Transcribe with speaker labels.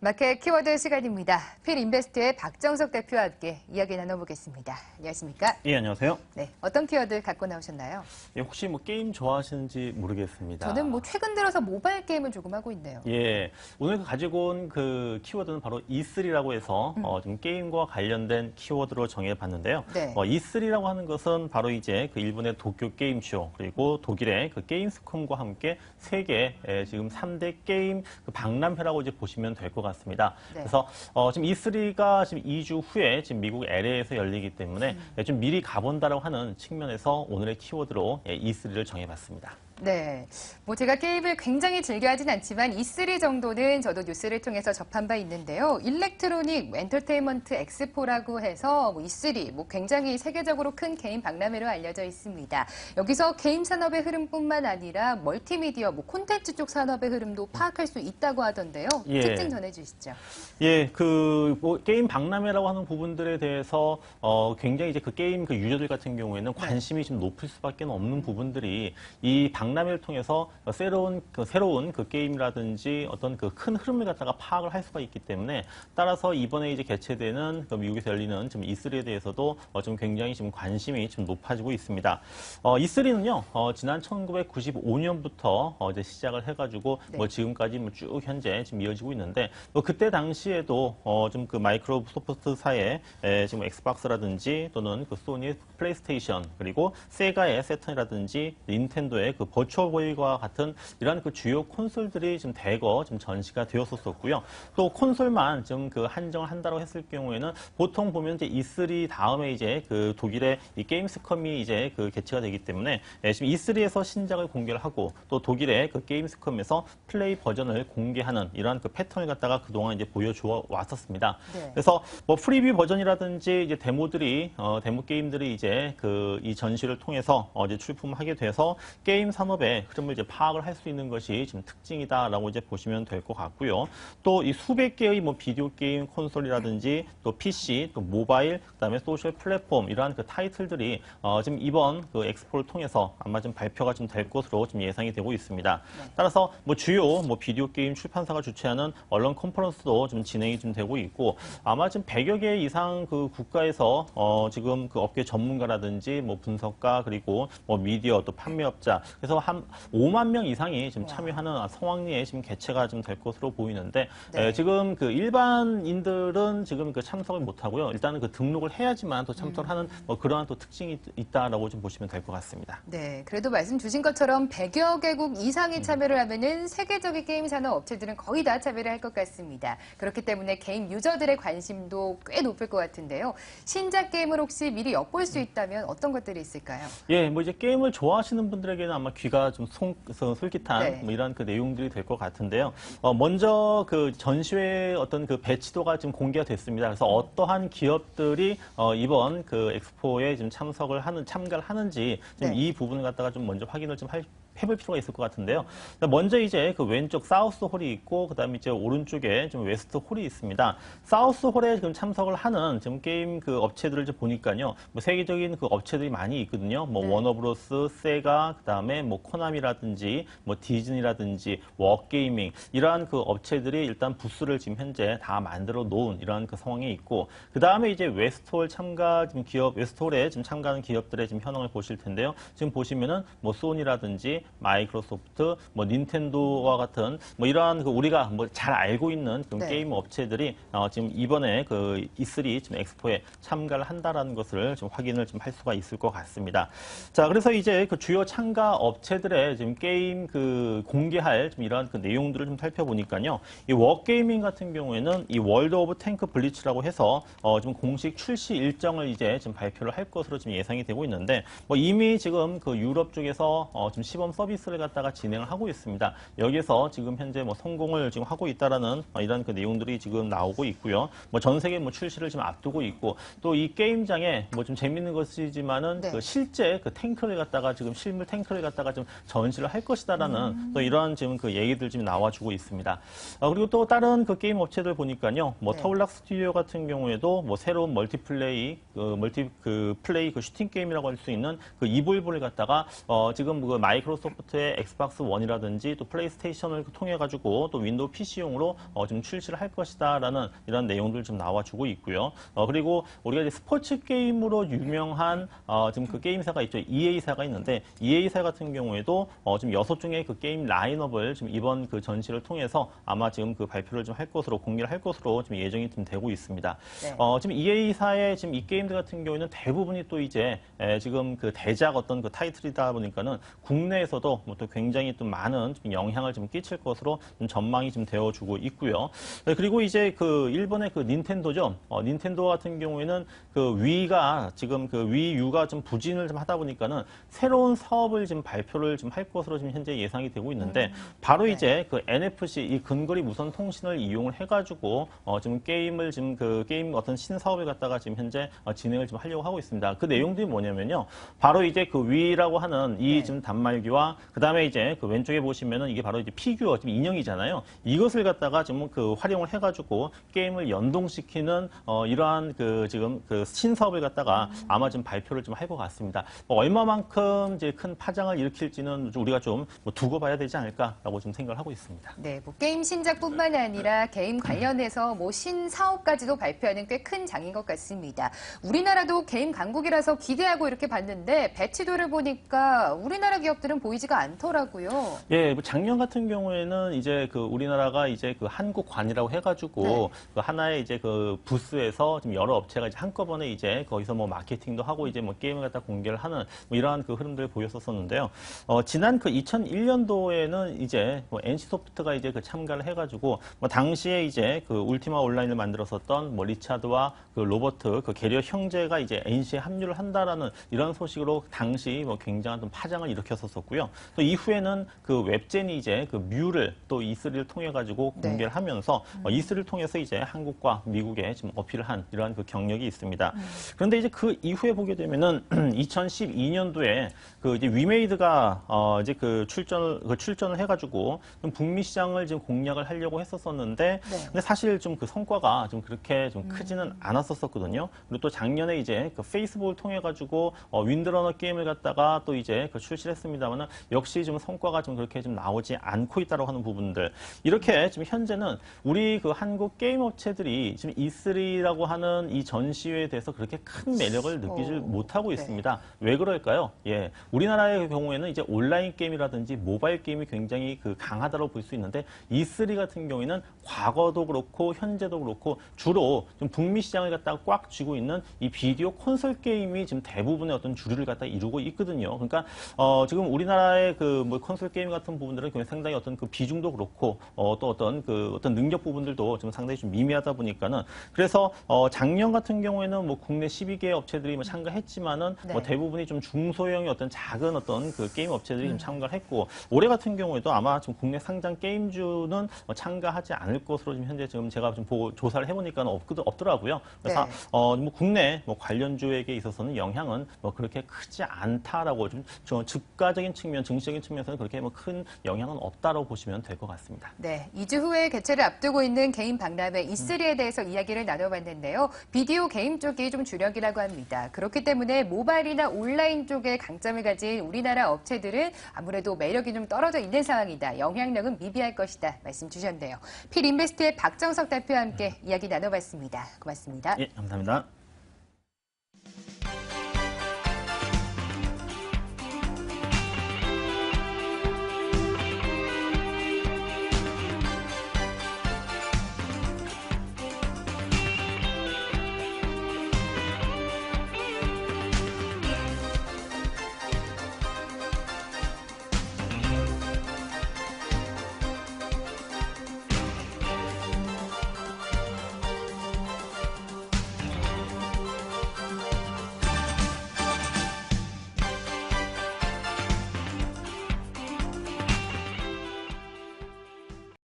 Speaker 1: 마켓 키워드 시간입니다. 필인베스트의 박정석 대표와 함께 이야기 나눠보겠습니다. 안녕하십니까?
Speaker 2: 예, 안녕하세요.
Speaker 1: 네, 어떤 키워드 갖고 나오셨나요?
Speaker 2: 예, 혹시 뭐 게임 좋아하시는지 모르겠습니다.
Speaker 1: 저는 뭐 최근 들어서 모바일 게임을 조금 하고 있네요.
Speaker 2: 예, 오늘 가지고 온 그 키워드는 바로 E3라고 해서 좀 게임과 관련된 키워드로 정해봤는데요.
Speaker 1: 네.
Speaker 2: E3라고 하는 것은 바로 이제 그 일본의 도쿄 게임쇼 그리고 독일의 그 게임스컴과 함께 세계 지금 3대 게임 그 박람회라고 이제 보시면 될 것 같습니다.
Speaker 1: 네.
Speaker 2: 그래서 지금 E3가 지금 2주 후에 지금 미국 LA에서 열리기 때문에 좀 미리 가본다라고 하는 측면에서 오늘의 키워드로 E3를 정해봤습니다.
Speaker 1: 네, 뭐 제가 게임을 굉장히 즐겨 하진 않지만 E3 정도는 저도 뉴스를 통해서 접한 바 있는데요. 일렉트로닉 엔터테인먼트 엑스포라고 해서 뭐 E3 뭐 굉장히 세계적으로 큰 게임 박람회로 알려져 있습니다. 여기서 게임 산업의 흐름뿐만 아니라 멀티미디어, 뭐 콘텐츠 쪽 산업의 흐름도 파악할 수 있다고 하던데요.
Speaker 2: 예.
Speaker 1: 특징 전해주시죠.
Speaker 2: 예, 뭐 게임 박람회라고 하는 부분들에 대해서 굉장히 이제 그 게임 그 유저들 같은 경우에는 관심이 좀 높을 수밖에 없는 부분들이 이 박람회를 통해서 새로운 그 게임이라든지 어떤 그 큰 흐름을 갖다가 파악을 할 수가 있기 때문에 따라서 이번에 이제 개최되는 그 미국에서 열리는 좀 E3에 대해서도 좀 굉장히 지금 관심이 좀 높아지고 있습니다. E3는요, 지난 1995년부터 이제 시작을 해가지고
Speaker 1: 네.
Speaker 2: 뭐 지금까지 뭐 쭉 현재 지금 이어지고 있는데 뭐 그때 당시에도 좀 그 마이크로소프트사의 지금 엑스박스라든지 또는 그 소니의 플레이스테이션 그리고 세가의 세턴이라든지 닌텐도의 그 버추어보이와 같은 이러한 그 주요 콘솔들이 좀 대거 좀 전시가 되었었고요. 또 콘솔만 좀 그 한정을 한다고 했을 경우에는 보통 보면 이제 E3 다음에 이제 그 독일의 이 게임스컴이 이제 그 개최가 되기 때문에 지금 E3에서 신작을 공개를 하고 또 독일의 그 게임스컴에서 플레이 버전을 공개하는 이러한 그 패턴을 갖다가 그동안 이제 보여줘 왔었습니다.
Speaker 1: 네.
Speaker 2: 그래서 뭐 프리뷰 버전이라든지 이제 데모 게임들이 이제 그 이 전시를 통해서 이제 출품하게 돼서 게임 산업의 흐름을 이제 파악을 할 수 있는 것이 지금 특징이다라고 이제 보시면 될 것 같고요. 또 이 수백 개의 뭐 비디오 게임 콘솔이라든지 또 PC, 또 모바일, 그다음에 소셜 플랫폼 이러한 그 타이틀들이 지금 이번 그 엑스포를 통해서 아마 좀 발표가 좀 될 것으로 좀 예상이 되고 있습니다. 따라서 뭐 주요 뭐 비디오 게임 출판사가 주최하는 언론 컨퍼런스도 좀 진행이 좀 되고 있고 아마 지금 100여 개 이상 그 국가에서 지금 그 업계 전문가라든지 뭐 분석가 그리고 뭐 미디어 또 판매업자 그래서 한 5만 명 이상이 지금 참여하는 성황리에 지금 개최가 좀 될 것으로 보이는데
Speaker 1: 네.
Speaker 2: 지금 그 일반인들은 지금 그 참석을 못 하고요. 일단은 그 등록을 해야지만 또 참석을 하는 뭐 그러한 또 특징이 있다라고 좀 보시면 될 것 같습니다.
Speaker 1: 네, 그래도 말씀 주신 것처럼 100여 개국 이상이 참여를 하면은 세계적인 게임 산업 업체들은 거의 다 참여를 할 것 같습니다. 그렇기 때문에 게임 유저들의 관심도 꽤 높을 것 같은데요. 신작 게임을 혹시 미리 엿볼 수 있다면 어떤 것들이 있을까요?
Speaker 2: 예, 뭐 이제 게임을 좋아하시는 분들에게는 아마 귀가 좀 솔깃한
Speaker 1: 네.
Speaker 2: 뭐 이런 그 내용들이 될 것 같은데요. 먼저 그 전시회 어떤 그 배치도가 지금 공개가 됐습니다. 그래서 어떠한 기업들이 이번 그 엑스포에 지금 참가를 하는지 지금
Speaker 1: 네.
Speaker 2: 이 부분을 갖다가 좀 먼저 확인을 좀 해볼 필요가 있을 것 같은데요. 먼저 이제 그 왼쪽 사우스 홀이 있고 그다음에 이제 오른쪽에 좀 웨스트 홀이 있습니다. 사우스 홀에 지금 참석을 하는 지금 게임 그 업체들을 좀 보니까요. 뭐 세계적인 그 업체들이 많이 있거든요. 뭐
Speaker 1: 네.
Speaker 2: 워너브로스, 세가, 그다음에 뭐 코나미라든지 뭐 디즈니라든지 워게이밍 이러한 그 업체들이 일단 부스를 지금 현재 다 만들어 놓은 이러한 그 상황이 있고 그다음에 이제 웨스트홀 참가 지금 웨스트홀에 지금 참가하는 기업들의 지금 현황을 보실 텐데요. 지금 보시면은 뭐 소니라든지 마이크로소프트, 뭐 닌텐도와 같은 뭐 이러한 그 우리가 뭐 잘 알고 있는 그
Speaker 1: 네.
Speaker 2: 게임 업체들이 지금 이번에 그 E3 지금 엑스포에 참가를 한다라는 것을 좀 확인을 좀 할 수가 있을 것 같습니다. 자, 그래서 이제 그 주요 참가 업체들의 지금 게임 그 공개할 좀 이러한 그 내용들을 좀 살펴보니까요. 이 워게이밍 같은 경우에는 이 월드 오브 탱크 블리츠라고 해서 지금 공식 출시 일정을 이제 지금 발표를 할 것으로 지금 예상이 되고 있는데 뭐 이미 지금 그 유럽 쪽에서 지금 시범 서비스를 갖다가 진행을 하고 있습니다. 여기서 지금 현재 뭐 성공을 지금 하고 있다라는 이런 그 내용들이 지금 나오고 있고요. 뭐 전 세계 뭐 출시를 지금 앞두고 있고 또 이 게임장에 뭐 좀 재밌는 것이지만은
Speaker 1: 네.
Speaker 2: 그 실제 그 탱크를 갖다가 지금 실물 탱크를 갖다가 좀 전시를 할 것이다라는 또 이런 지금 그 얘기들 지금 나와주고 있습니다. 그리고 또 다른 그 게임 업체들 보니까요, 뭐
Speaker 1: 네.
Speaker 2: 터울락 스튜디오 같은 경우에도 뭐 새로운 플레이 그 슈팅 게임이라고 할 수 있는 그 이볼브를 갖다가 지금 그 마이크로소프트의 엑스박스 원이라든지 또 플레이스테이션을 통해 가지고 또 윈도우 PC용으로 좀 출시를 할 것이다라는 이런 내용들 좀 나와주고 있고요. 그리고 우리가 이제 스포츠 게임으로 유명한 지금 그 게임사가 있죠. EA사가 있는데 EA사 같은 경우에도 지금 6종의 그 게임 라인업을 지금 이번 그 전시를 통해서 아마 지금 그 발표를 좀 할 것으로 공개를 할 것으로 지금 예정이 좀 되고 있습니다.
Speaker 1: 네.
Speaker 2: 지금 EA사의 지금 이 게임들 같은 경우에는 대부분이 또 이제 지금 그 대작 어떤 그 타이틀이다 보니까는 국내에서도 뭐 또 굉장히 또 많은 좀 영향을 좀 끼칠 것으로 좀 전망이 좀 되어주고 있고요. 그리고 이제 그 일본의 그 닌텐도죠. 닌텐도 같은 경우에는 그 위가 지금 그 위유가 좀 부진을 좀 하다 보니까는 새로운 사업을 지금 발표를 좀 할 것으로 지금 현재 예상이 되고 있는데 바로
Speaker 1: 네.
Speaker 2: 이제 그 NFC 이 근거리 무선 통신을 이용을 해가지고 지금 게임을 지금 그 게임 어떤 신사업을 갖다가 지금 현재 진행을 좀 하려고 하고 있습니다. 그 내용들이 뭐냐면요. 바로 이제 그 위라고 하는 이
Speaker 1: 네.
Speaker 2: 지금 단말기와 그 다음에 이제 그 왼쪽에 보시면은 이게 바로 이제 피규어 지금 인형이잖아요. 이것을 갖다가 지금 그 활용을 해가지고 게임을 연동시키는 이러한 그 지금 그 신사업을 갖다가 아마 좀 발표를 좀 할 것 같습니다. 얼마만큼 이제 큰 파장을 일으킬지는 우리가 좀 두고 봐야 되지 않을까라고 좀 생각을 하고 있습니다.
Speaker 1: 네, 뭐 게임 신작뿐만 아니라 게임 관련해서 뭐 신사업까지도 발표하는 꽤 큰 장인 것 같습니다. 우리나라도 게임 강국이라서 기대하고 이렇게 봤는데 배치도를 보니까 우리나라 기업들은 보이지가 않더라고요.
Speaker 2: 예, 뭐 작년 같은 경우에는 이제 그 우리나라가 이제 그 한국관이라고 해가지고
Speaker 1: 네.
Speaker 2: 그 하나의 이제 그 부스에서 좀 여러 업체가 이제 한꺼번에 이제 거기서 뭐 마케팅도 하고 이제 뭐 게임을 갖다 공개를 하는 뭐 이러한 그 흐름들을 보였었는데요. 지난 그 2001년도에는 이제 뭐 NC소프트가 이제 그 참가를 해가지고 뭐 당시에 이제 그 울티마 온라인을 만들었었던 뭐 리차드와 그 로버트 그 게리어 형제가 이제 NC에 합류를 한다라는 이런 소식으로 당시 뭐 굉장한 좀 파장을 일으켰었고요. 또 이후에는 그 웹젠이 이제 그 뮤를 또 E3를 통해 가지고
Speaker 1: 네.
Speaker 2: 공개를 하면서 E3를 통해서 이제 한국과 미국에 지금 어필을 한 이러한 그 경력이 있습니다. 그런데 이제 그 이후에 보게 되면은 2012년도에 그 이제 위메이드가 이제 그 출전을 해가지고 좀 북미 시장을 지금 공략을 하려고 했었었는데,
Speaker 1: 네.
Speaker 2: 근데 사실 좀 그 성과가 좀 그렇게 좀 크지는 않았었거든요. 그리고 또 작년에 이제 그 페이스북을 통해 가지고 윈드러너 게임을 갖다가 또 이제 그 출시를 했습니다만은 역시 좀 성과가 좀 그렇게 좀 나오지 않고 있다고 하는 부분들. 이렇게 지금 현재는 우리 그 한국 게임 업체들이 지금 E3라고 하는 이 전시회에 대해서 그렇게 큰 매력을 느끼질 못하고
Speaker 1: 네.
Speaker 2: 있습니다. 왜 그럴까요? 예. 우리나라의 경우에는 이제 온라인 게임이라든지 모바일 게임이 굉장히 그 강하다고 볼 수 있는데 E3 같은 경우에는 과거도 그렇고 현재도 그렇고 주로 좀 북미 시장을 갖다가 꽉 쥐고 있는 이 비디오 콘솔 게임이 지금 대부분의 어떤 주류를 갖다 이루고 있거든요. 그러니까 지금 우리나라의 그 뭐 콘솔 게임 같은 부분들은 상당히 어떤 그 비중도 그렇고 또 어떤 그 어떤 능력 부분들도 좀 상당히 좀 미미하다 보니까는 그래서 작년 같은 경우에는 뭐 국내 12개 업체들이 뭐 참가했지만은
Speaker 1: 네.
Speaker 2: 뭐 대부분이 좀 중소형의 어떤 작은 어떤 그 게임 업체들이 좀 참가를 했고 올해 같은 경우에도 아마 지금 국내 상장 게임주는 참가하지 않을 것으로 지금 현재 지금 제가 좀 조사를 해보니까는 없더라고요. 그래서
Speaker 1: 네.
Speaker 2: 뭐 국내 뭐 관련주에게 있어서는 영향은 뭐 그렇게 크지 않다라고 좀 주가적인 측면, 증시적인 측면에서는 그렇게 뭐 큰 영향은 없다라고 보시면 될 것 같습니다.
Speaker 1: 네, 2주 후에 개최를 앞두고 있는 게임 박람회 E3에 대해서 이야기를 나눠봤는데요. 비디오 게임 쪽이 좀 주력이라고 합니다. 그렇기 때문에 모바일이나 온라인 쪽에 강점을 가진 우리나라 업체들은 아무래도 매력이 좀 떨어져 있는 상황이다. 영향력은 미비할 것이다. 말씀 주셨네요. 필인베스트의 박정석 대표와 함께 이야기 나눠봤습니다. 고맙습니다.
Speaker 2: 예, 감사합니다.